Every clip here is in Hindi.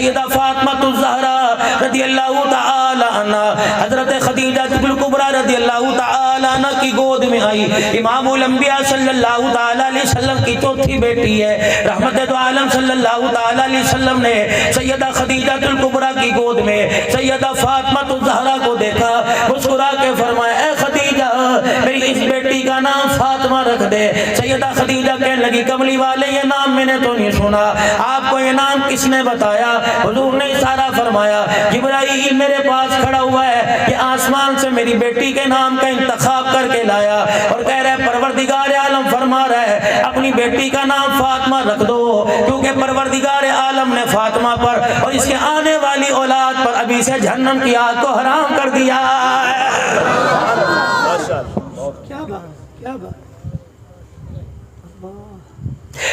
सैयदा फातिमा ज़हरा रज़ियल्लाहु ताला अन्हा हज़रत खदीजा कुबरा रज़ियल्लाहु ताला अन्हा की गोद में आई। इमामुल अंबिया सल्लल्लाहु ताला अलैहि वसल्लम की चौथी बेटी है। रहमत दो आलम सल्लल्लाहु ताला अलैहि वसल्लम ने सैयदा खदीजा कुबरा की गोद में सैयदा फातिमा ज़हरा को देखा, मुस्कुरा के फरमाया, ए खदीजा मेरी इस बेटी का नाम फातिमा रख दे। सैयदा खदीजा कहने लगी, कमली वाले ये नाम मैंने तो नहीं सुना, आपको ये नाम किसने बताया? हुजूर ने इशारा फरमाया, जिब्राइल मेरे पास खड़ा हुआ है, ये आसमान से मेरी बेटी के नाम का इंतखाब करके लाया और कह रहा है परवरदिगार आलम फरमा रहा है अपनी बेटी का नाम फातिमा रख दो, क्योंकि परवरदिगार आलम ने फातिमा पर और इसके आने वाली औलाद पर अभी से जहन्नम की आग को हराम कर दिया है। क्या बात।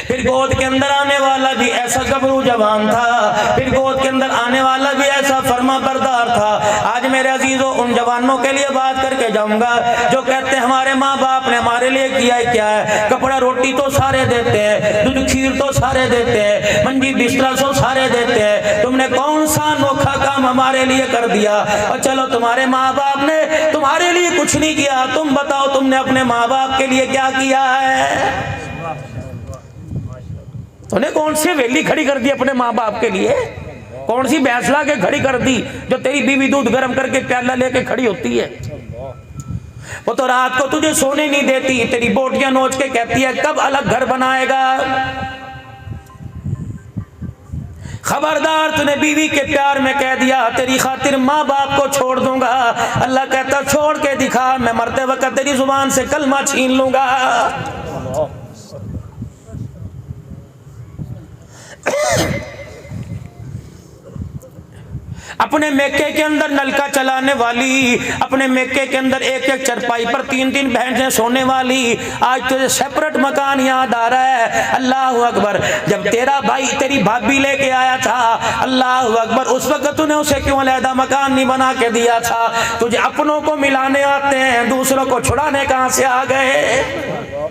फिर गोद के अंदर आने वाला भी ऐसा गबरू जवान था, फिर गोद के अंदर आने वाला भी ऐसा फरमा बरदार था। आज मेरे अजीजों उन जवानों के लिए बात करके जाऊंगा जो कहते हैं हमारे माँ बाप ने हमारे लिए किया है क्या है, कपड़ा रोटी तो सारे देते हैं, दूध खीर तो सारे देते हैं, मंजी बिस्तरा तो सारे देते हैं, तुमने कौन सा अनोखा काम हमारे लिए कर दिया? और चलो तुम्हारे माँ बाप ने तुम्हारे लिए कुछ नहीं किया, तुम बताओ तुमने अपने माँ बाप के लिए क्या किया है? तूने कौन सी वेली खड़ी कर दी अपने माँ बाप के लिए? कौन सी भैंस ला के खड़ी कर दी जो तेरी बीवी दूध गर्म करके प्याला लेके खड़ी होती है? वो तो रात को तुझे सोने नहीं देती, तेरी बोटियां नोच के कहती है कब अलग घर बनाएगा। खबरदार, तूने बीवी के प्यार में कह दिया तेरी खातिर माँ बाप को छोड़ दूंगा, अल्लाह कहता छोड़ के दिखा, मैं मरते वक्त तेरी जुबान से कलमा छीन लूंगा। अपने मेके के अंदर नलका चलाने वाली, अपने मेके के अंदर एक एक चरपाई पर तीन तीन भैंसें सोने वाली, आज तुझे सेपरेट मकान याद आ रहा है। अल्लाह अकबर, जब तेरा भाई तेरी भाभी लेके आया था, अल्लाह अकबर, उस वक्त तूने उसे क्यों अलहदा मकान नहीं बना के दिया था? तुझे अपनों को मिलाने आते हैं, दूसरों को छुड़ाने कहां से आ गए?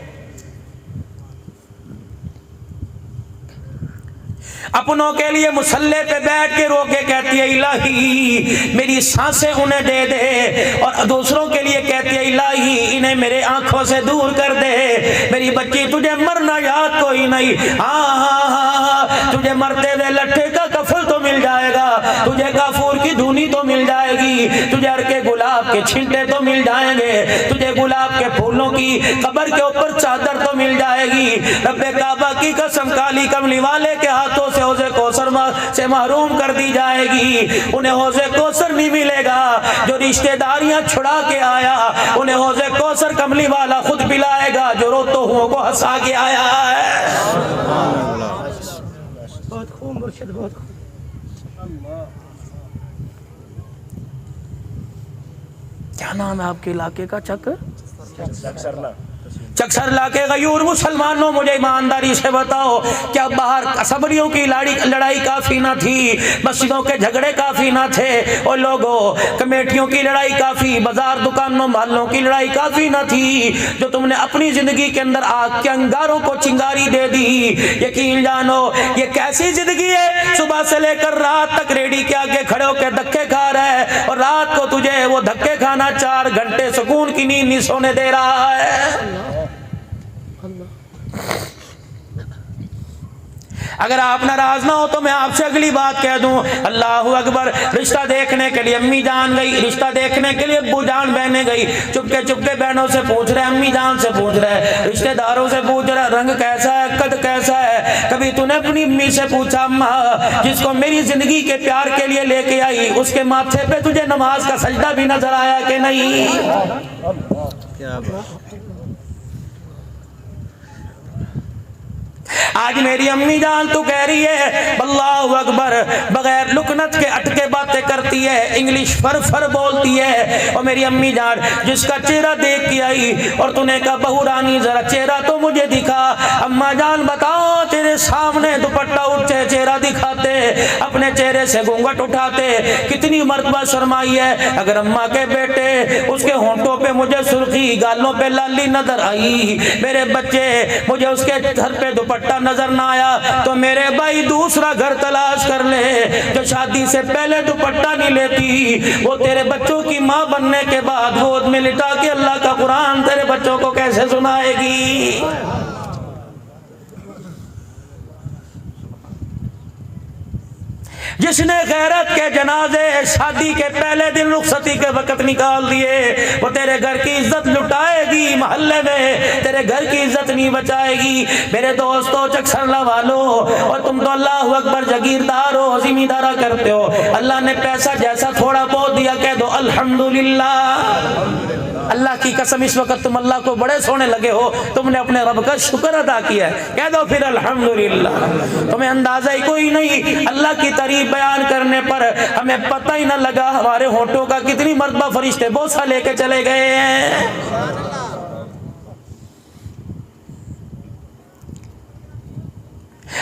अपनों के लिए मुसल्ले पे बैठ के रो के कहती है इलाही मेरी सांसें उन्हें दे दे, और दूसरों के लिए कहती है इलाही इन्हें मेरे आंखों से दूर कर दे। मेरी बच्ची तुझे मरना याद कोई नहीं, हाँ तुझे मरते हुए लट्ठे का कफल तो मिल जाएगा, तुझे काफूर की धुनी तो मिल जाएगी, तुझे हर के गुलाब के छिलटे तो मिल जाएंगे, तुझे गुलाब के फूलों की कब्र के ऊपर चादर तो मिल जाएगी। रब्बे काबा की कसम, काली कमली वाले के हाथों से हौज़े कौसर से महरूम कर दी जाएगी। उन्हें हौज़े कौसर नहीं मिलेगा, जो रिश्तेदारियां छुड़ा के आया उन्हें हौज़े कौसर कमली वाला खुद पिलाएगा, जो रोतो हुओं को हंसा के आया है। बहुत खूब मुर्शिद, बहुत खूब। क्या नाम है आपके इलाके का? चक्सर लाके गयूर मुसलमानों, मुझे ईमानदारी से बताओ, क्या बाहर असबरियों की लड़ाई काफी ना थी? मस्जिदों के झगड़े काफी ना थे? और लोगों कमेटियों की लड़ाई काफी, बाजार दुकानों मोहल्लों की लड़ाई काफी ना थी? जो तुमने अपनी जिंदगी के अंदर आग के अंगारों को चिंगारी दे दी, यकीन जानो ये कैसी जिंदगी है? सुबह से लेकर रात तक रेडी के आगे खड़े होकर धक्के खा रहा है, और रात को तुझे वो धक्के खाना 4 घंटे सुकून की नींद नहीं सोने दे रहा है। अगर आप नाराज ना हो तो मैं आपसे अगली बात कह दूं, अल्लाह अकबर। रिश्ता देखने के लिए अम्मी जान गई, रिश्ता देखने के लिए अब्बू जान बहने गई, चुपके चुपके बहनों से पूछ रहे, अम्मी जान से पूछ रहे, रिश्तेदारों से पूछ रहे रंग कैसा है, कद कैसा है। कभी तूने अपनी अम्मी से पूछा अम्मा जिसको मेरी जिंदगी के प्यार के लिए लेके आई उसके माथे पे तुझे नमाज का सजदा भी नजर आया कि नहीं? आज मेरी अम्मी जान तू कह रही है अल्लाहु अकबर, बगैर लुकनत के अटके बातें करती रही है, इंग्लिश फर फर बोलती है। और मेरी अम्मी जान जिसका चेहरा देख के आई और तूने कहा बहू रानी जरा चेहरा तो मुझे दिखा। अम्मा जान बताओ तेरे सामने दुपट्टा उठे चेहरा दिखाते, अपने चेहरे से घूंघट उठाते, कितनी मर्तबा शर्माई है। अगर अम्मा के बेटे उसके होंठों पे मुझे सुर्खी, गालों पे लाली नजर आई, मेरे बच्चे मुझे उसके घर पे दुपट्टा नजर ना आया, तो मेरे भाई दूसरा घर तलाश कर ले। जो शादी से पहले दुपट्टा नहीं लेती वो तेरे बच्चों की माँ बनने के बाद गोद में लिटा के अल्लाह का कुरान तेरे बच्चों को कैसे सुनाएगी। जिसने गैरत के जनाजे शादी के पहले दिन रुखसती के वक्त निकाल दिए वो तेरे घर की इज्जत लुटाएगी, मोहल्ले में तेरे घर की इज्जत नहीं बचाएगी। मेरे दोस्तों चकसरला वालों, और तुम तो अल्लाह अकबर जागीरदार हो, जिम्मेदारा करते हो, अल्लाह ने पैसा जैसा थोड़ा बहुत दिया कह दो अल्हम्दुलिल्लाह। अल्लाह की कसम इस वक्त तुम अल्लाह को बड़े सोने लगे हो, तुमने अपने रब का शुक्र अदा किया है, कह दो फिर अल्हम्दुलिल्लाह। तुम्हें अंदाजा ही कोई नहीं, अल्लाह की तारीफ बयान करने पर हमें पता ही ना लगा हमारे होंठों का कितनी मर्तबा फरिश्ते बोसा लेके चले गए हैं।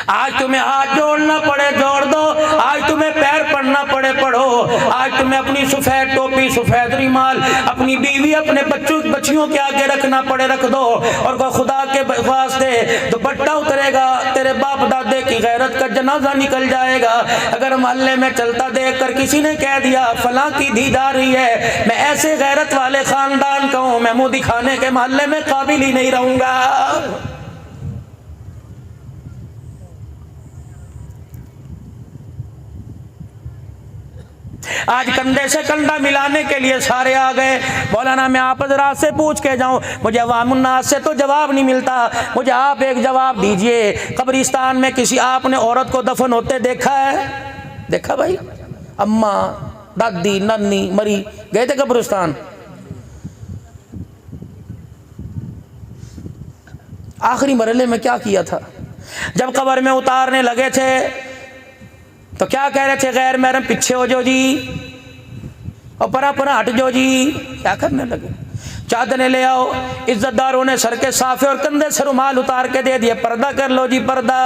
आज तुम्हें हाथ जोड़ना पड़े जोड़ दो, आज तुम्हें पैर पड़ना पड़े पढ़ो, आज तुम्हें अपनी सफेद टोपी सफेद रुमाल अपनी बीवी अपने बच्चियों के आगे रखना पड़े रख दो। और खुदा के वास्ते दुपट्टा उतरेगा, तेरे बाप दादे की गैरत का जनाजा निकल जाएगा। अगर मोहल्ले में चलता देख कर किसी ने कह दिया फलां की धी जा रही है, मैं ऐसे गैरत वाले खानदान का हूं, मैं मुंह दिखाने के मोहल्ले में काबिल ही नहीं रहूंगा। आज कंधे से कंधा मिलाने के लिए सारे आ गए। मौलाना मैं आप हज़रात से पूछ के जाऊं, मुझे अवामुन्नास से तो जवाब नहीं मिलता, मुझे आप एक जवाब दीजिए। कब्रिस्तान में किसी आपने औरत को दफन होते देखा है? देखा भाई? अम्मा दादी नानी मरी गए थे कब्रिस्तान, आखिरी मरहले में क्या किया था? जब कब्र में उतारने लगे थे तो क्या कह रहे थे? गैर महरम पीछे हो जो जी, और परा परा हट जो जी। क्या करने लगे? चादरें ले आओ, इज्जतदारों ने सर के साफे और कंधे से रुमाल उतार के दे दिए, पर्दा कर लो जी पर्दा।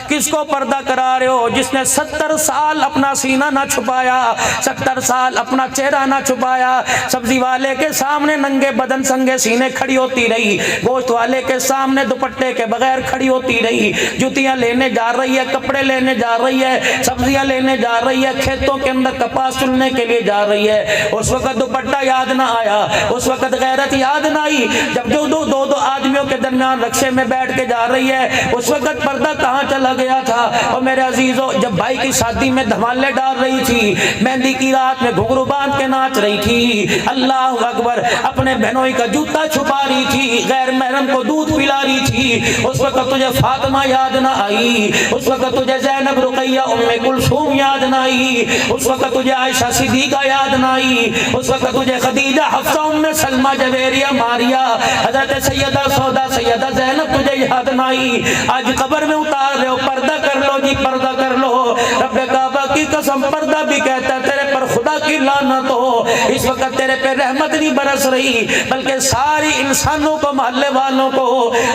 किसको पर्दा करा रहे हो? जिसने 70 साल अपना सीना ना छुपाया, 70 साल अपना चेहरा ना छुपाया, सब्जी वाले के सामने नंगे बदन संगे सीने खड़ी होती रही, गोश्त वाले के सामने दुपट्टे के बगैर खड़ी होती रही, जुतियां लेने जा रही है, कपड़े लेने जा रही है, सब्जियां लेने जा रही है, खेतों के अंदर कपास चुनने के लिए जा रही है। उस वक्त दुपट्टा याद ना आया, उस वक्त गैरत याद ना आई। जब जो दो आदमियों के दरमियान रक्शे में बैठ के जा रही है, उस वक्त पर्दा कहाँ चला गया था? और मेरे अजीजों, जब भाई की शादी में धमाले डाल रही थी, मेहंदी की रात में घुंघरू बांध के नाच रही थी, अल्लाह अकबर, अपने बहनों का जूता छुपा रही थी, गैर महरम को दूध पिला रही थी, उस वक्त तुझे फातिमा याद ना आई, उस वक्त तुझे ज़ैनब रुक़ैया उम्मे कुलसूम याद ना आई, उस वक्त तुझे आयशा सिद्दीक़ा याद ना आई, उस वक्त तुझे खदीजा हफ्सा उम्मे सलमा जवेरिया मारिया हजरत सैयदा सौदा सैयदा ज़ैनब तुझे याद ना आई। आज कब्र में उतार रहे हो, पर्दा कर लो जी पर्दा कर लो। रब्बे काबा की कसम पर्दा भी कहता है तेरे पर खुदा की लानत हो, इस वक्त तेरे पे रहमत नहीं बरस रही, बल्कि सारी इंसानों को मोहल्ले वालों को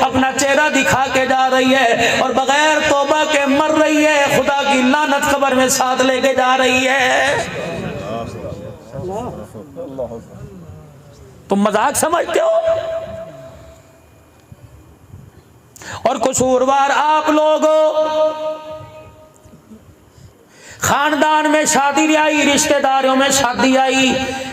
अपना चेहरा दिखा के जा रही है और बगैर तौबा के मर रही है। खुदा की लानत कब्र में साथ लेके जा रही है। तुम मजाक समझते हो और कसूरवार आप लोग हो। खानदान में शादी आई, रिश्तेदारों में शादी आई,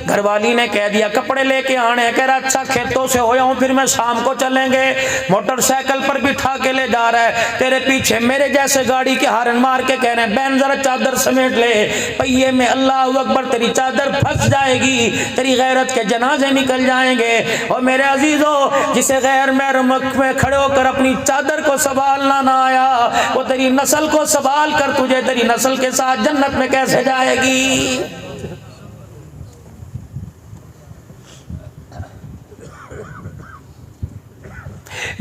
घरवाली ने कह दिया कपड़े लेके आने, कह रहा अच्छा खेतों से हो आऊं फिर मैं शाम को चलेंगे, मोटरसाइकिल पर बिठा के ले जा रहा है, तेरे पीछे मेरे जैसे गाड़ी के हारन मार के कह रहे हैं बहन जरा चादर समेट ले, पहिए में अल्लाह अकबर तेरी चादर फंस जाएगी, तेरी गैरत के जनाजे निकल जाएंगे। और मेरे अजीजों, जिसे गैर महरम में खड़े होकर अपनी चादर को संभालना ना आया, वो तेरी नस्ल को संभाल कर तुझे तेरी नस्ल के साथ जन्नत में कैसे जाएगी?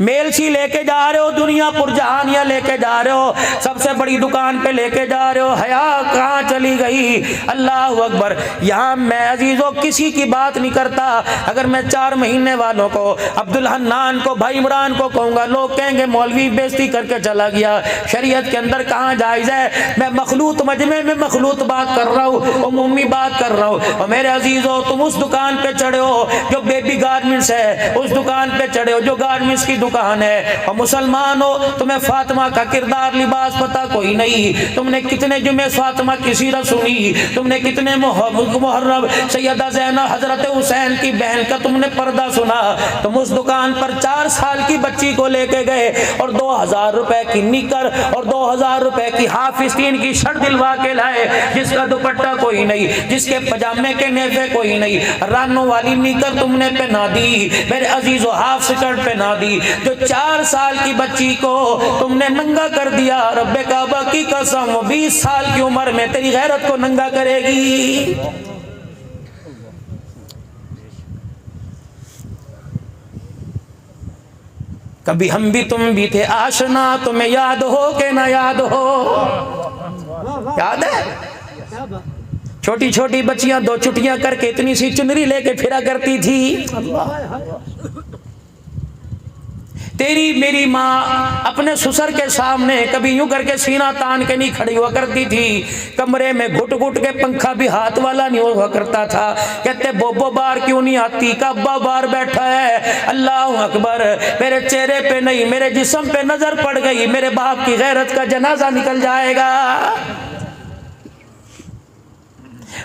मेल सी लेके जा रहे हो, दुनिया पुरजहानिया लेके जा रहे हो, सबसे बड़ी दुकान पे लेके जा रहे हो, हया कहाँ चली गई। अल्लाह अकबर। यहाँ मैं अजीजों किसी की बात नहीं करता। अगर मैं 4 महीने वालों को, अब्दुल हन्नान को, भाई इमरान को कहूँगा, लोग कहेंगे मौलवी बेइज्जती करके चला गया। शरीयत के अंदर कहाँ जायज़ है। मैं मखलूत मजमे में मखलूत बात कर रहा हूँ, उमूमी बात कर रहा हूँ। और मेरे अजीजों, तुम उस दुकान पे चढ़े हो जो बेबी गारमेंट्स है, उस दुकान पे चढ़े हो जो गारमेंट्स की दुकान है, और मुसलमान हो, तुम्हें फातिमा का किरदार लिबास पता कोई नहीं। तुमने कितने जुमे फातिमा की सीरत सुनी, तुमने कितने मुहर्रम सैयदा ज़ैनब हजरत हुसैन की बहन का तुमने पर्दा सुना। तुम उस दुकान पर 4 साल की बच्ची को लेके गए और 2000 रुपए की निकर और 2000 रुपए की हाफ स्टीन की शर्ट दिलवा के लाए, जिसका दुपट्टा कोई नहीं, जिसके पजामे के नेफे कोई नहीं, रानों वाली निकर तुमने पहना दी, मेरे अजीजों हाफ स्कर्ट पहना दी। जो 4 साल की बच्ची को तुमने नंगा कर दिया, रब्बे काबा की कसम 20 साल की उम्र में तेरी गैरत को नंगा करेगी। कभी हम भी तुम भी थे आशना, तुम्हें याद हो के ना याद हो। याद है छोटी छोटी बच्चियां 2 छुट्टियां करके इतनी सी चुनरी लेके फिरा करती थी। तेरी मेरी माँ अपने ससुर के सामने कभी यूं करके सीना तान के नहीं खड़ी हुआ करती थी। कमरे में घुट घुट के पंखा भी हाथ वाला नहीं हुआ करता था। कहते बोबो बाहर क्यों नहीं आती, का अब्बा बाहर बैठा है। अल्लाह अकबर। मेरे चेहरे पे नहीं, मेरे जिस्म पे नजर पड़ गई, मेरे बाप की गैरत का जनाजा निकल जाएगा।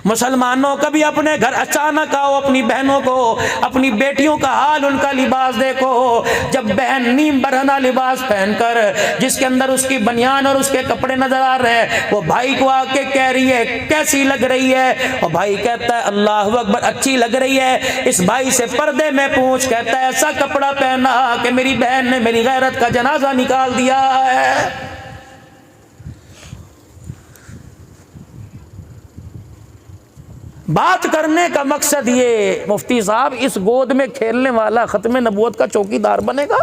मुसलमानों कभी अपने घर अचानक आओ, अपनी बहनों को, अपनी बेटियों का हाल, उनका लिबास देखो। जब बहन नीम बरहना लिबास पहनकर, जिसके अंदर उसकी बनियान और उसके कपड़े नजर आ रहे हैं, वो भाई को आके कह रही है कैसी लग रही है, और भाई कहता है अल्लाह अकबर अच्छी लग रही है। इस भाई से पर्दे में पूछ, कहता है ऐसा कपड़ा पहना कि मेरी बहन ने मेरी गैरत का जनाजा निकाल दिया है। बात करने का मकसद ये, मुफ्ती साहब इस गोद में खेलने वाला खत्म नबूवत का चौकीदार बनेगा।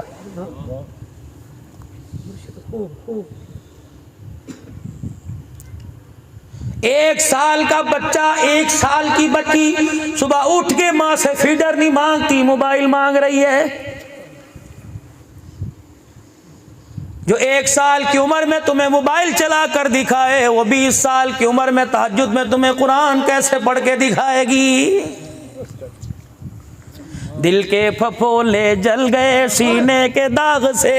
एक साल का बच्चा, 1 साल की बच्ची सुबह उठ के मां से फीडर नहीं मांगती, मोबाइल मांग रही है। जो 1 साल की उम्र में तुम्हें मोबाइल चला कर दिखाए, वो 20 साल की उम्र में तहज्जुद में तुम्हें कुरान कैसे पढ़ के दिखाएगी। दिल के फफोले जल गए सीने के दाग से,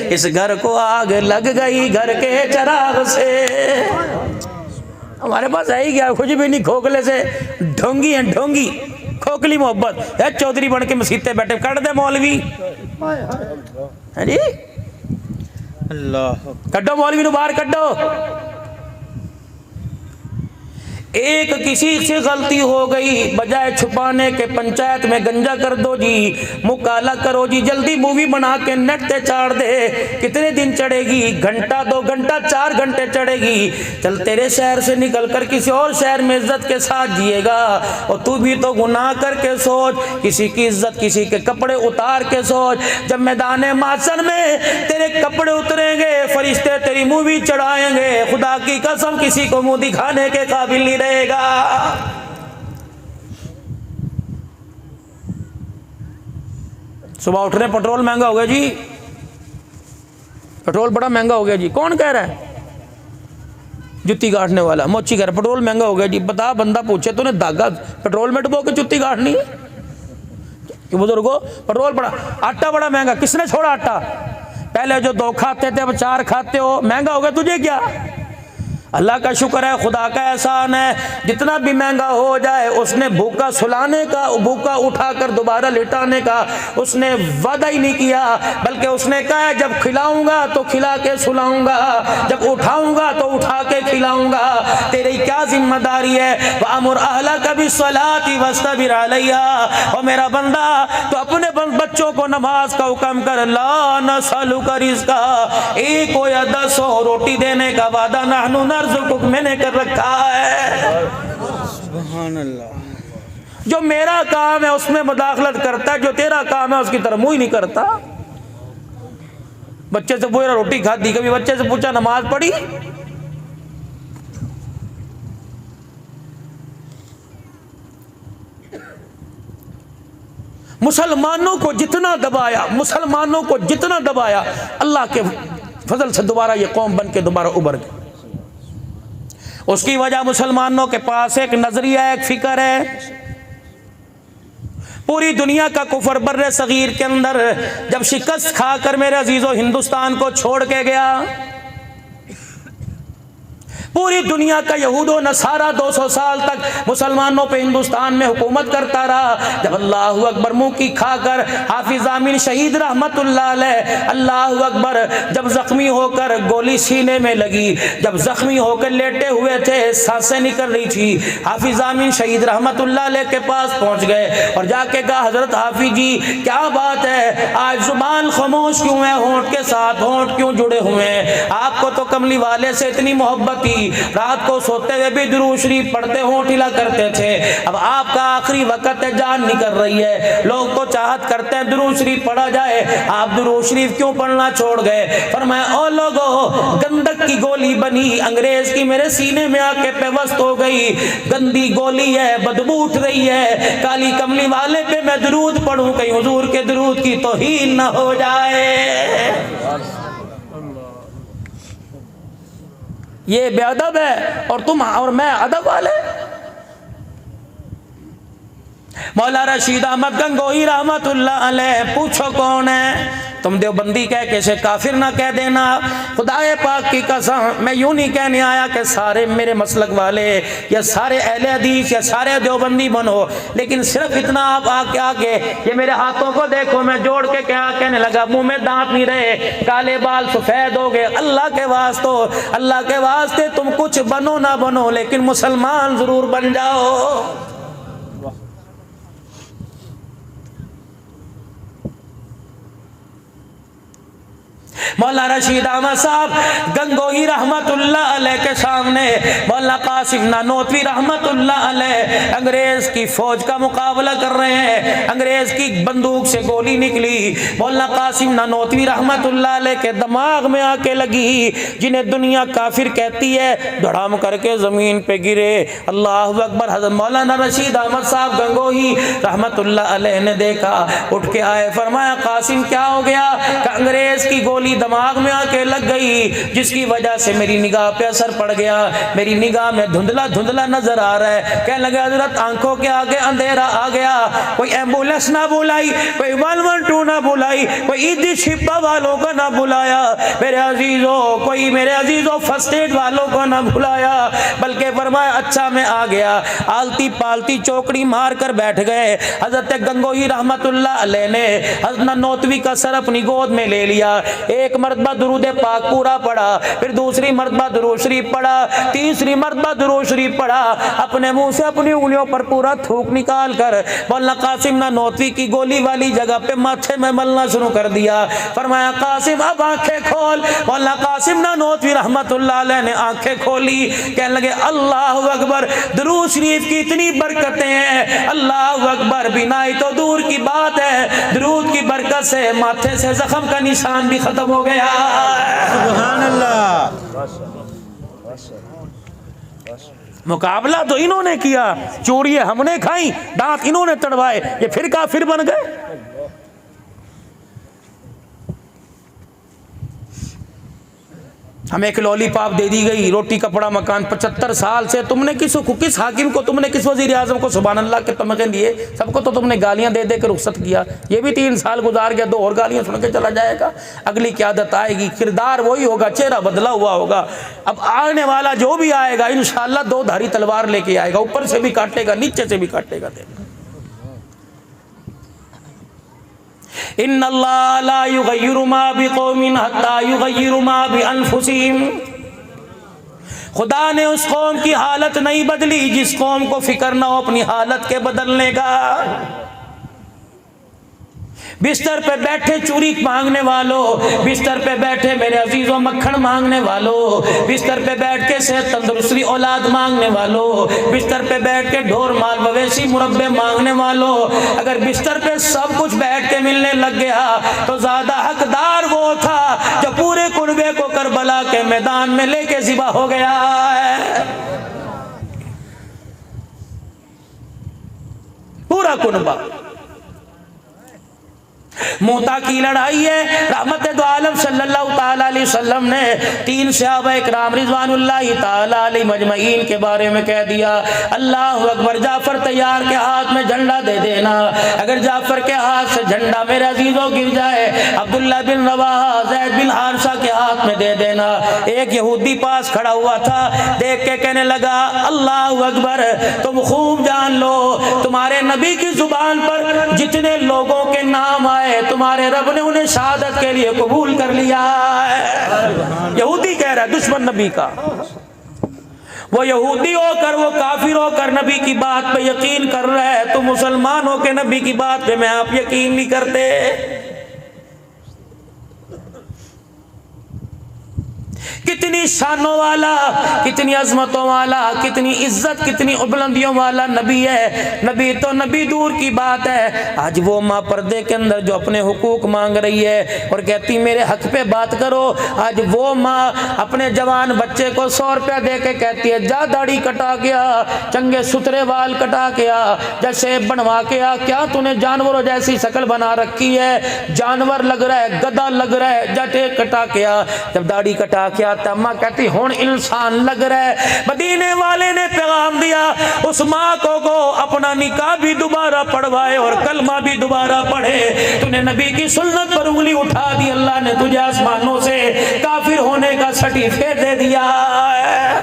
इस घर को आग लग गई घर के चराग से। हमारे पास है ही क्या, कुछ भी नहीं, खोखले से ढोंगी है, ढोंगी खोखली मोहब्बत है। चौधरी बन के मसीते बैठे, कर दे मौलवी है जी, अल्लाह कड्डो मौलवी नु बाहर कड्डो। एक किसी से गलती हो गई, बजाय छुपाने के पंचायत में गंजा कर दो जी, मुँह काला करो जी, जल्दी मूवी बना के नेट पे चाड़ दे। कितने दिन चढ़ेगी, घंटा 2 घंटा 4 घंटे चढ़ेगी। चल तेरे शहर से निकल कर किसी और शहर में इज्जत के साथ जिएगा। और तू भी तो गुनाह करके सोच, किसी की इज्जत किसी के कपड़े उतार के सोच। जब मैदान माशर में तेरे कपड़े उतरेंगे, फरिश्ते तेरी मूवी चढ़ाएंगे, खुदा की कसम किसी को मुंह दिखाने के काबिल नहीं रहेगा। सुबह उठ रहे पेट्रोल महंगा हो गया जी, पेट्रोल बड़ा महंगा हो गया जी। कौन कह रहा है? जुत्ती काटने वाला मोची कह रहा पेट्रोल महंगा हो गया जी। बता, बंदा पूछे तूने धागा पेट्रोल में डुबो के जुत्ती काटनी है कि बुजुर्गो पेट्रोल बड़ा, आटा बड़ा महंगा। किसने छोड़ा आटा? पहले जो 2 खाते थे अब 4 खाते हो, महंगा हो गया। तुझे क्या? अल्लाह का शुक्र है, खुदा का एहसान है। जितना भी महंगा हो जाए, उसने भूखा सुलाने का, भूखा उठाकर दोबारा लिटाने का उसने वादा ही नहीं किया, बल्कि उसने कहा जब खिलाऊंगा तो खिला के सुलाऊंगा, जब उठाऊंगा तो उठा के खिलाऊंगा। तेरी क्या जिम्मेदारी है? वअमुर अहलका बिस्सलाति वस्तबिर अलैहा। और मेरा बंदा, तो अपने बच्चों को नमाज का हुक्म कर। ला नसअलुका रिज़्का, 1 हो या 10 हो, रोटी देने का वादा नहनु मैंने कर रखा है। सुभान अल्लाह। जो मेरा काम है उसमें मुदाखलत करता है, जो तेरा काम है उसकी तरफ मुंह ही नहीं करता। बच्चे से पूछा रोटी खाती, कभी बच्चे से पूछा नमाज पढ़ी? मुसलमानों को जितना दबाया, मुसलमानों को जितना दबाया, अल्लाह के फजल से दोबारा ये कौम बन के दोबारा उभर गई। उसकी वजह मुसलमानों के पास एक नजरिया, एक फिक्र है। पूरी दुनिया का कुफर बर्रे सगीर के अंदर जब शिकस्त खाकर मेरे अजीजों हिंदुस्तान को छोड़ के गया, पूरी दुनिया का यहूदो नसारा 200 साल तक मुसलमानों पे हिंदुस्तान में हुकूमत करता रहा। जब अल्लाह अकबर मुंह की खाकर हाफिज आमीन शहीद रहमतुल्लाह अलैह, अल्लाह अकबर, जब जख्मी होकर गोली सीने में लगी, जब जख्मी होकर लेटे हुए थे, सांसें निकल रही थी, हाफिज आमीन शहीद रहमतुल्लाह अलैह के पास पहुंच गए और जाके कहा, हजरत हाफिज जी क्या बात है, आज जुबान खामोश क्यों है, होंठ के साथ होंठ क्यों जुड़े हुए हैं? आपको तो कमली वाले से इतनी मोहब्बत थी, रात को सोते हुए भी दुरूद शरीफ पढ़ते होंठ हिला करते थे। अब आपका आखिरी वक्त है, जान निकल रही है, लोग तो चाहत करते हैं दुरूद शरीफ पढ़ा जाए, आप दुरूद शरीफ क्यों पढ़ना छोड़ गए? फरमाया, ओ लोगों, गंदक की गोली बनी अंग्रेज की मेरे सीने में आके पेवस्त हो गई, गंदी गोली है, बदबू उठ रही है, काली कमली वाले पे मैं दुरूद पढ़ूं, कहीं हुजूर के दुरूद की तौहीन ना हो जाए। ये बेअदब है और तुम और मैं अदब वाले। मौला रशीद अहमद गंगोही रहमतुल्लाह अलैह, पूछो कौन है? तुम देवबंदी कह के से काफिर ना कह देना। खुदाए पाक की कसम, मैं यूं नहीं कहने आया कि सारे मेरे मसलक वाले या सारे अहले हदीस या सारे देवबंदी बनो, लेकिन सिर्फ इतना आप आके ये मेरे हाथों को देखो, मैं जोड़ के क्या कहने लगा, मुंह में दांत नहीं रहे, काले बाल सफेद हो गए। अल्लाह के वास्ते, अल्लाह के वास्ते तुम कुछ बनो ना बनो, लेकिन मुसलमान जरूर बन जाओ। मौला रशीद अहमद साहब गंगोही रहमतुल्लाह अलैह के सामने मौला कासिम नानोतवी रहमतुल्लाह अलैह अंग्रेज की फौज का मुकाबला कर रहे हैं। अंग्रेज की बंदूक से गोली निकली, मौला कासिम नानोतवी रहमतुल्लाह अलैह के दिमाग में आके लगी, जिन्हें दुनिया काफिर कहती है, धड़ाम करके जमीन पे गिरे। अल्लाह अकबर। हज़रत मौलाना रशीद अहमद साहब गंगोही रहमतुल्लाह अलैह ने देखा, उठ के आए, फरमाया, कासिम क्या हो गया? अंग्रेज की गोली दिमाग में आके लग गई, जिसकी वजह से मेरी निगाह पे असर पड़ गया, मेरी निगाह में धुंधला धुंधला नजर आ रहा है। कहने लगे, हजरत आंखों के आगे अंधेरा आ गया, कोई एम्बुलेंस ना बुलाई, कोई 112 ना बुलाई, कोई ईदी छिपा वालों को ना बुलाया, मेरे अजीजों, कोई मेरे अजीजों फर्स्ट एड वालों को ना बुलाया, बल्कि फरमाया, अच्छा मैं आ गया। आलती पालती चौकड़ी मार कर बैठ गए। हजरत गंगोही रहमतुल्लाह अलैह ने हजरत नानोतवी का सर अपनी गोद में ले लिया, एक मरतबा दुरूद पाक पूरा पढ़ा, फिर दूसरी मरतबा दुरूद शरीफ पढ़ा, तीसरी मरतबा दुरूद शरीफ पढ़ा, अपने मुंह से अपनी उंगलियों पर पूरा थूक निकाल कर मौलाना कासिम नानोतवी की गोली वाली जगह पे माथे में मलना शुरू कर दिया। फरमाया, कासिम अब आंखें खोल। मौलाना कासिम नानोतवी रहमतुल्लाह अलैह ने आंखें खोली, कहने लगे, अल्लाह अकबर, दुरूद शरीफ की इतनी बरकतें हैं, अल्लाह अकबर, बिनाई तो दूर की बात है, दुरूद की बरकत से माथे से जख्म का निशान भी खत्म हो गया। सुभान अल्लाह। मुकाबला तो इन्होंने किया, चोरियां हमने खाई, दांत इन्होंने तड़वाए, ये फिर काफिर बन गए। हमें एक लॉलीपॉप दे दी गई, रोटी कपड़ा मकान, 75 साल से तुमने किस हाकिम को, तुमने किस वजीर आजम को सुभान अल्लाह के तमगे दिए, सबको तो तुमने गालियां दे दे कर रुखसत किया। ये भी 3 साल गुजार गया, 2 और गालियां सुन के चला जाएगा। अगली क़यादत आएगी, किरदार वही होगा, चेहरा बदला हुआ होगा। अब आने वाला जो भी आएगा इंशाअल्लाह 2 धारी तलवार लेके आएगा, ऊपर से भी काटेगा, नीचे से भी काटेगा। इन्नल्लाह ला युगय्यिरु मा बिक़ौमिन हत्ता युगय्यिरु मा बिअनफुसिहिम। खुदा ने उस कौम की हालत नहीं बदली जिस कौम को फिक्र ना हो अपनी हालत के बदलने का। बिस्तर पे बैठे चूरी मांगने वालों, बिस्तर पे बैठे मेरे अजीजों मक्खन मांगने वालों, बिस्तर पे बैठ के सेहत तंदुरुस्ती औलाद मांगने वालों, बिस्तर पे बैठ के ढोर माल मवेशी मुरब्बे मांगने वालों, अगर बिस्तर पे सब कुछ बैठ के मिलने लग गया तो ज्यादा हकदार वो था जो पूरे कुनबे को करबला के मैदान में लेके ज़िबा हो गया है। पूरा कुनबा। मोता की लड़ाई है, रहमत दो आलम सल्लल्लाहु ताला अलैहि वसल्लम ने 3 सहाबा इकराम रिज़वानुल्लाहि ताला अलैहि मजमईन के बारे में कह दिया, अल्लाहु अकबर, जाफर तैयार के हाथ में झंडा दे देना। अगर जाफर के हाथ से झंडा मेरे अजीजों गिर जाए, अब्दुल्ला बिन रवाहा, ज़ैद बिन हारिसा के हाथ में दे देना। एक यहूदी पास खड़ा हुआ था, देख के कहने लगा, अल्लाहु अकबर, तुम खूब जान लो तुम्हारे नबी की जुबान पर जितने लोगों के नाम आए तुम्हारे रब ने उन्हें शहादत के लिए कबूल कर लिया है। यहूदी कह रहा है, दुश्मन नबी का। वो यहूदी होकर, वो काफिर होकर नबी की बात पे यकीन कर रहा है, तो मुसलमान होकर नबी की बात पे मैं आप यकीन नहीं करते। कितनी शानों वाला, कितनी अजमतों वाला, कितनी इज्जत, कितनी बुलंदियों वाला नबी है। नबी तो नबी दूर की बात है, आज वो माँ पर्दे के अंदर जो अपने हुकूक मांग रही है और कहती मेरे हक पे बात करो, आज वो माँ अपने जवान बच्चे को 100 रुपया दे के कहती है जा दाढ़ी कटा के आ, चंगे सुथरे बाल कटा के आ, जा शेप बनवा के आ, क्या तूने जानवरों जैसी शक्ल बना रखी है, जानवर लग रहा है, गधा लग रहा है, जा टेक कटा के आ। जब दाढ़ी कटा के आता अम्मा कहती हुण इंसान लग रहा है। मदीने वाले ने पैगाम दिया उस माँ को अपना निकाह भी दोबारा पढ़वाए और कलमा भी दोबारा पढ़े। तूने नबी की सुन्नत पर उंगली उठा दी, अल्लाह ने तुझे आसमानों से काफिर होने का सर्टिफिकेट दे दिया है।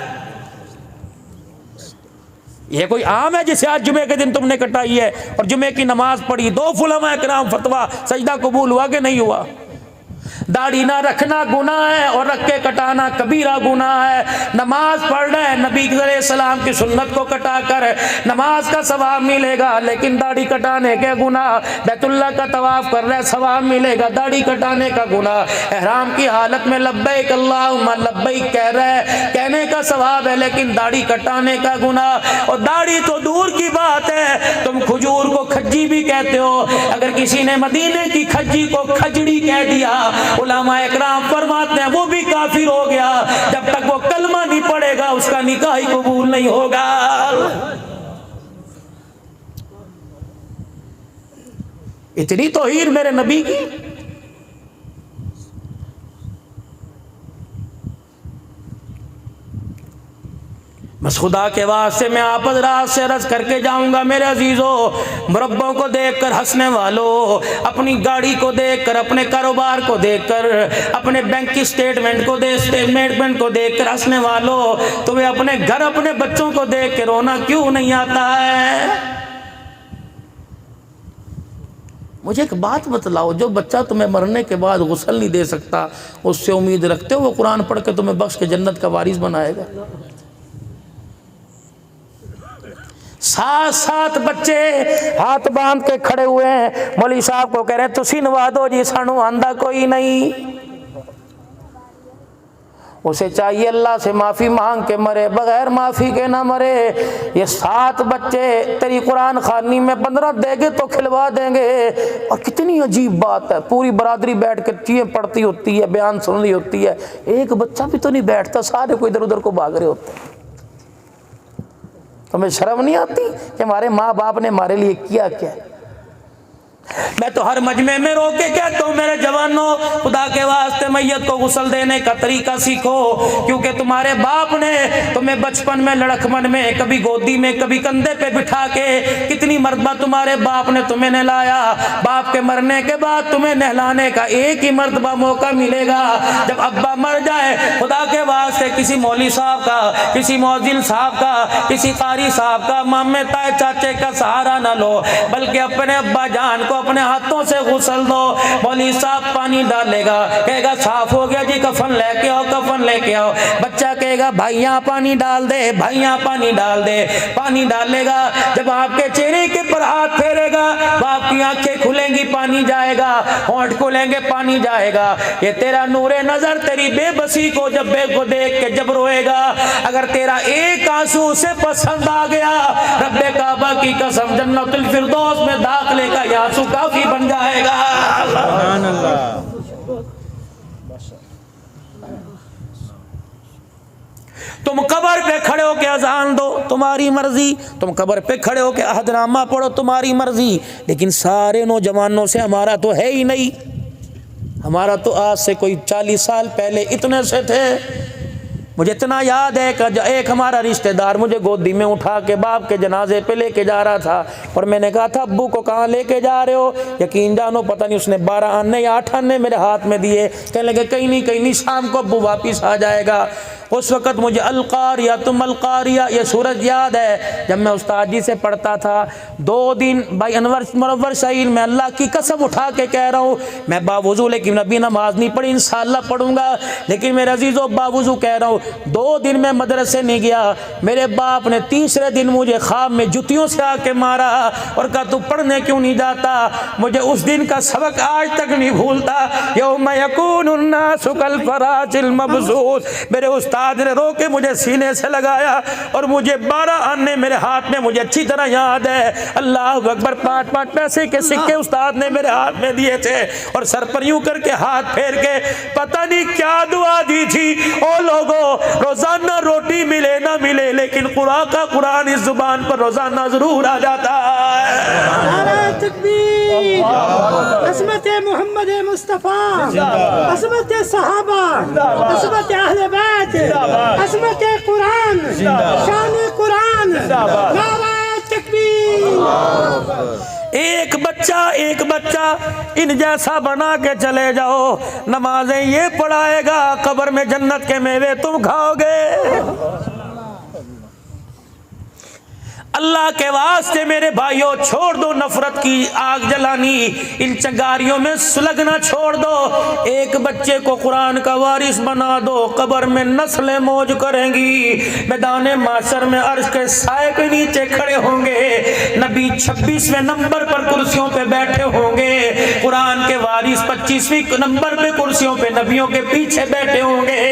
ये कोई आम है जिसे आज जुमे के दिन तुमने कटाई है और जुमे की नमाज पढ़ी, 2 फुलमा इकराम फतवा, सजदा कबूल हुआ कि नहीं हुआ? दाढ़ी ना रखना गुनाह है और रख के कटाना कबीरा गुनाह है। नमाज पढ़ रहे हैं, नबी सलाम की सुन्नत को कटा कर नमाज का सवाब मिलेगा, लेकिन दाढ़ी कटाने के गुनाह। बैतुल्लाह का तवाफ कर रहे सवाब मिलेगा, दाढ़ी कटाने का गुनाह। एहराम की हालत में लब्बैक अल्लाहुम्मा लब्बैक कह रहे हैं, कहने का सवाब है, लेकिन दाढ़ी कटाने का गुनाह। और दाढ़ी तो दूर की बात है, तुम खजूर को खज्जी भी कहते हो। अगर किसी ने मदीने की खज्जी को खजड़ी कह दिया, उलमा इकराम फरमाते हैं वो भी काफिर हो गया। जब तक वो कलमा नहीं पढ़ेगा उसका निकाह ही कबूल नहीं होगा। इतनी तौहीर मेरे नबी की। बस खुदा के वास्ते मैं आप हज़रात से अर्ज़ करके जाऊंगा, मेरे अजीज़ों, मुरब्बों को देखकर हंसने वालों, अपनी गाड़ी को देखकर, अपने कारोबार को देखकर, अपने बैंक की स्टेटमेंट को देखकर हंसने वालों, तुम्हें अपने घर, अपने बच्चों को देख के रोना क्यों नहीं आता है? मुझे एक बात बतलाओ, जो बच्चा तुम्हें मरने के बाद गुस्ल नहीं दे सकता, उससे उम्मीद रखते हो वो कुरान पढ़ के तुम्हें बख्श के जन्नत का वारिस बनाएगा? 7 बच्चे हाथ बांध के खड़े हुए हैं, मौलवी साहब को कह रहे तुसी नवा दो जी, सानू आंदा कोई नहीं। उसे चाहिए अल्लाह से माफ़ी मांग के मरे, बगैर माफ़ी के ना मरे। ये 7 बच्चे तेरी कुरान खानी में 15 देंगे तो खिलवा देंगे। और कितनी अजीब बात है, पूरी बरादरी बैठ के चीज़ें पढ़ती होती है, बयान सुन रही होती है, एक बच्चा भी तो नहीं बैठता, सारे को इधर उधर को भाग रहे होते हैं। हमें शर्म नहीं आती कि हमारे माँ बाप ने हमारे लिए किया क्या? मैं तो हर मजमे में रो के कहता हूँ, मेरे जवानों, खुदा के वास्ते मैयत को गुस्ल देने का तरीका सीखो, क्योंकि तुम्हारे बाप ने तुम्हें बचपन में, लड़कपन में, कभी गोदी में, कभी कंधे पे बिठा के, कितनी मरतबा तुम्हारे बाप ने तुम्हें नहलाया। बाप के मरने के बाद तुम्हें नहलाने का एक ही मरतबा मौका मिलेगा, जब अब्बा मर जाए। खुदा के वास्ते किसी मौलवी साहब का, किसी मौजिल साहब का, किसी कारी साहब का, मामे ताए चाचे का सहारा ना लो, बल्कि अपने अब्बा जान को, अपने हाथों से गुसल दो। मौलवी साहब पानी डालेगा, कहेगा साफ हो गया जी, कफन लेके आओ, कफन लेके आओ। बच्चा कहेगा भाई यहाँ पानी डाल दे, भाई यहाँ पानी डाल दे। पानी डालेगा, जब आपके चेहरे के पर हाथ फेरेगा, बाप की आंखें खुलेंगी, पानी जाएगा, होंठ खुलेंगे, पानी जाएगा। ये तेरा नूरे नजर तेरी बेबसी को जब देख के जब रोएगा, अगर तेरा एक आंसू उसे पसंद आ गया, रब्बे काबा की कसम जन्नतुल फिरदौस में दाखिले का ये आंसू काफी बन जाएगा। सुभान अल्लाह। तुम कब्र पे खड़े हो के अजान दो, तुम्हारी मर्जी। तुम कब्र पे खड़े हो के अहदनामा पढ़ो, तुम्हारी मर्जी। लेकिन सारे नौजवानों से हमारा तो है ही नहीं। हमारा तो आज से कोई 40 साल पहले इतने से थे। मुझे इतना याद है कि एक हमारा रिश्तेदार मुझे गोदी में उठा के बाप के जनाजे पे लेके जा रहा था, और मैंने कहा था अब्बू को कहाँ लेके जा रहे हो? यकीन जानो पता नहीं उसने 12 आने या 8 आने मेरे हाथ में दिए। कहने लगे कहीं नहीं शाम को अब्बू वापिस आ जाएगा। उस वक़्त मुझे अलकारिया तुम अलकारिया ये सूरज याद है, जब मैं उस्ताद जी से पढ़ता था। 2 दिन भाई अनवर मुनव्वर शहीद, मैं अल्लाह की कसम उठा के कह रहा हूँ, मैं बावुज़ू लेकिन अभी नमाज नहीं पढ़ी, इंशाअल्लाह पढ़ूंगा। लेकिन मेरे अजीज़ों बावुज़ू कह रहा हूँ, 2 दिन मैं मदरसे नहीं गया। मेरे बाप ने तीसरे दिन मुझे ख्वाब में जुतियों से आके मारा और कहा तू पढ़ने क्यों नहीं जाता? मुझे उस दिन का सबक आज तक नहीं भूलता। यौम यकूनुन्नासु कल फराशिल मबसूस। मेरे उस्ताद ने रो के मुझे सीने से लगाया और मुझे 12 आने मेरे हाथ में मुझे अच्छी तरह याद है। अल्लाह अकबर। 5-5 पैसे के सिक्के उस्ताद ने मेरे हाथ में दिए थे और सर पर यूं करके हाथ फेर के पता नहीं क्या दुआ दी थी। ओ लोगों, रोजाना रोटी मिले ना मिले, लेकिन कुरान का कुरान इस जुबान पर रोजाना जरूर आ जाता है। तकबीर, असमत मोहम्मद मुस्तफा, असमत सहाबा, असमत अहले बैत, असमत कुरान, शान कुरान, नारा तकबीर। एक बच्चा इन जैसा बना के चले जाओ, नमाजें ये पढ़ाएगा, कब्र में जन्नत के मेवे तुम खाओगे। अल्लाह के वास्ते मेरे भाइयों, छोड़ दो नफरत की आग जलानी, इन चंगारियों में सुलगना छोड़ दो। एक बच्चे को कुरान का वारिस बना दो, कब्र में नस्लें मौज करेंगी। मैदान माशर में अर्श के साए के नीचे खड़े होंगे। नबी 26वें नंबर पर कुर्सियों पे बैठे होंगे, कुरान के वारिस 25वें नंबर पे कुर्सियों पे नबियों के पीछे बैठे होंगे।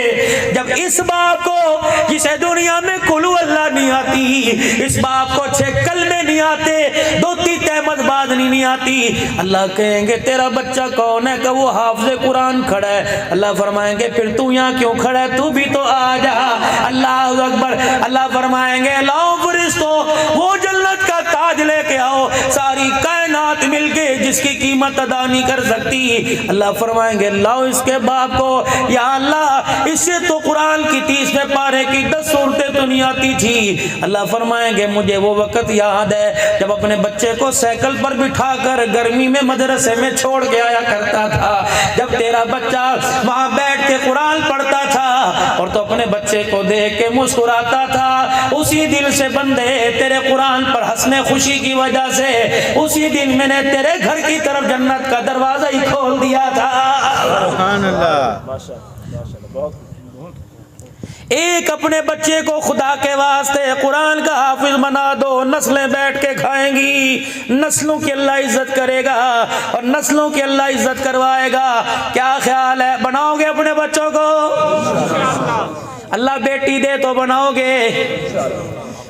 जब इस बाप को जिसे दुनिया में कुलू अल्लाह नहीं आती, इस बाप को 6 कलमे नहीं आते, 2-3 तहमद बादनी नहीं आती, अल्लाह कहेंगे तेरा बच्चा कौन है? वो हाफिज़ कुरान खड़ा है। अल्लाह फरमाएंगे फिर तू यहाँ क्यों खड़ा है? तू भी तो आ जा। अल्लाह अकबर। अल्लाह फरमाएंगे लाओ फरिश्तों, वो जन्नत का ताज लेके आओ, सारी कायनात मिलके जिसकी कीमत अदा नहीं कर सकती। अल्लाह फरमाएंगे लाओ इसके बाप को। या अल्लाह, इससे तो कुरान की 30वें पारे की 10 सूरतें तो नहीं आती थी। अल्लाह फरमाएंगे मुझे वो वक्त याद है जब अपने बच्चे को साइकिल पर बिठाकर गर्मी में मदरसे में छोड़ के आया करता था। जब तेरा बच्चा वहां बैठ के कुरान पढ़ता था और तो अपने बच्चे को देख के मुस्कुराता था, उसी दिल से बंदे तेरे कुरान पर हंसने खुशी की वजह से उसी दिन मैंने तेरे घर की तरफ जन्नत का दरवाजा ही खोल दिया था। सुभान अल्लाह। एक अपने बच्चे को खुदा के वास्ते कुरान का हाफिज बना दो, नस्लें बैठ के खाएंगी, नस्लों की अल्लाह इज्जत करेगा और नस्लों की अल्लाह इज्जत करवाएगा। क्या ख्याल है, बनाओगे अपने बच्चों को? अल्लाह बेटी दे तो बनाओगे।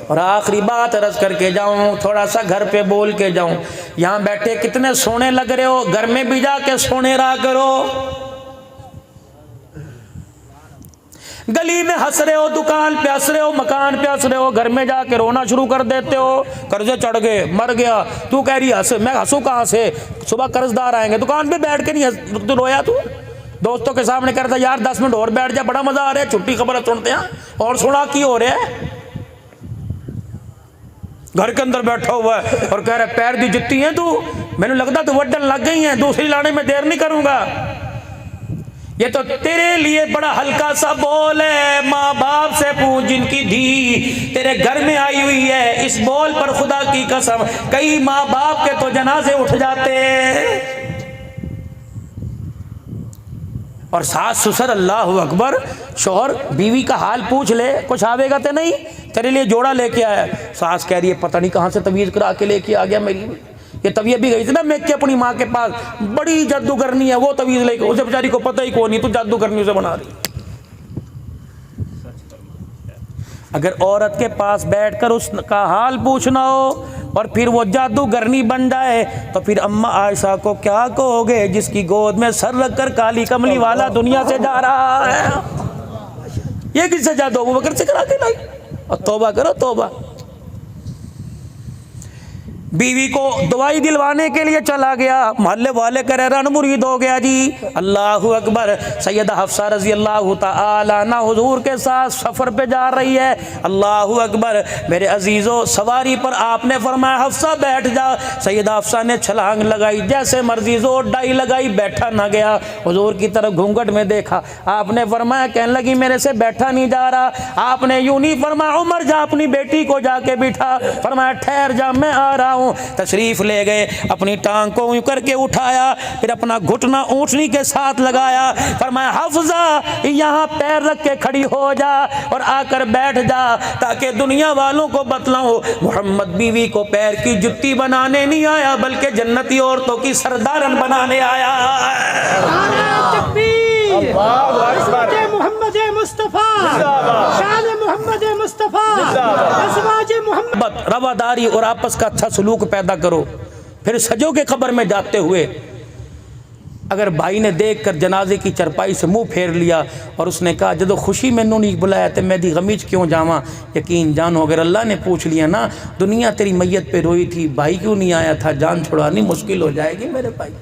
और आखिरी बात अर्ज करके जाऊं, थोड़ा सा घर पे बोल के जाऊं। यहाँ बैठे कितने सोने लग रहे हो, घर में भी जाके सोने रहा करो। गली में हंस रहे हो, दुकान पे हंस रहे हो, मकान पे हंस रहे हो, घर में जाके रोना शुरू कर देते हो। कर्जे चढ़ गए, मर गया, तू कह रही हंस, मैं हंसू कहाँ से? सुबह कर्जदार आएंगे, दुकान पे बैठ के नहीं तू रोया? तू दोस्तों के सामने कहता यार 10 मिनट और बैठ जा, बड़ा मजा आ रहा है, छुट्टी खबर सुनते हैं। और सुना की हो रहा है? घर के अंदर बैठा हुआ है और कह रहा है पैर दी जुत्ती है तू, मैंने लगता तू वड्डन लग गई है, दूसरी लाने में देर नहीं करूंगा। ये तो तेरे लिए बड़ा हल्का सा बोल है। माँ बाप से पूछ जिनकी धी तेरे घर में आई हुई है। इस बोल पर खुदा की कसम कई माँ बाप के तो जनाजे उठ जाते हैं। और सास ससुर, अल्लाह अकबर, शौहर बीवी का हाल पूछ ले, कुछ आवेगा तो नहीं, तेरे लिए जोड़ा लेके आया। सास कह रही है पता नहीं कहाँ से तवीज़ करा के लेके आ गया मेरी। ये तवीज़ भी गई थी ना मैं के अपनी माँ के पास, बड़ी जादूगरनी है वो तवीज़ लेके, उसे बेचारी को पता ही कौन नहीं, तू जादूगरनी उसे बना रही। अगर औरत के पास बैठकर उसका हाल पूछना हो और फिर वो जादूगरनी बन जाए तो फिर अम्मा आयशा को क्या कहोगे जिसकी गोद में सर रखकर काली कमली वाला दुनिया से जा रहा है। ये किससे जादू अबू बकर से करा के लाई। और तौबा करो तौबा। बीवी को दवाई दिलवाने के लिए चला गया, मोहल्ले वाले करे रन मुरीद हो गया जी। अल्लाह अकबर। सैयदा हफ्सा रजी अल्लाह तआला अन्हा हुजूर के साथ सफ़र पे जा रही है। अल्लाह अकबर। मेरे अजीज़ों, सवारी पर आपने फरमाया हफ्सा बैठ जा। सैयदा हफ्सा ने छलांग लगाई, जैसे मर्जी जोर डाई लगाई, बैठा ना गया। हुजूर की तरफ घूंघट में देखा, आपने फरमाया, कहने लगी मेरे से बैठा नहीं जा रहा। आपने यूं नहीं फरमाया उमर जा अपनी बेटी को जाके बिठा, फरमाया ठहर जा मैं आ रहा हूँ। तशरीफ ले गए, अपनी टांग को यूं करके उठाया, फिर अपना घुटना ऊंटनी के साथ लगाया, फरमाया हफ्सा यहाँ पैर रख के खड़ी हो जा और आकर बैठ जा ताकि दुनिया वालों को बतलाऊं मोहम्मद बीवी को पैर की जुत्ती बनाने नहीं आया बल्कि जन्नती औरतों की सरदारन बनाने आया। मोहम्मद मुस्तफा, शान मोहम्मद मुस्तफा, अज़वाज मोहम्मद, रवादारी और आपस का अच्छा सलूक पैदा करो। फिर सजो के खबर में जाते हुए अगर भाई ने देखकर जनाजे की चरपाई से मुंह फेर लिया और उसने कहा जदों खुशी मैनू नहीं बुलाया तो मैं दी गमीज क्यों जावा, यकीन जानो अगर अल्लाह ने पूछ लिया ना दुनिया तेरी मैयत पे रोई थी, भाई क्यों नहीं आया था, जान छुड़ानी मुश्किल हो जाएगी मेरे भाई।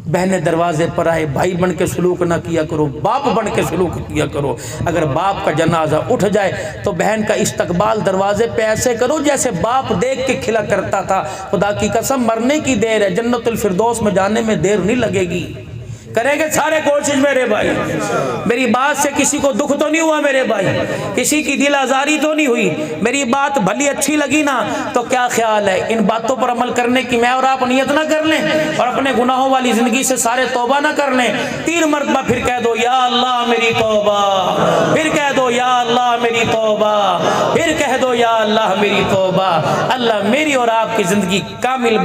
बहनें दरवाजे पर आए, भाई बन के सलूक ना किया करो, बाप बन के सलूक किया करो। अगर बाप का जनाजा उठ जाए तो बहन का इस्तकबाल दरवाजे पे ऐसे करो जैसे बाप देख के खिला करता था। खुदा की कसम मरने की देर है, जन्नतुल फिरदौस में जाने में देर नहीं लगेगी। करेंगे सारे कोशिश मेरे भाई। मेरी बात से किसी को दुख तो नहीं हुआ मेरे भाई, किसी की दिल आजारी तो नहीं हुई, मेरी बात भली अच्छी लगी ना, तो क्या ख्याल है इन बातों पर अमल करने की मैं और आप नियत ना कर लें और अपने गुनाहों वाली जिंदगी से सारे तौबा ना कर लें। 3 मरतबा फिर कह दो या अल्लाह मेरी तौबा, फिर कह दो या अल्लाह मेरी तौबा, फिर कह दो या अल्लाह मेरी तौबा। अल्लाह मेरी और आपकी जिंदगी कामिल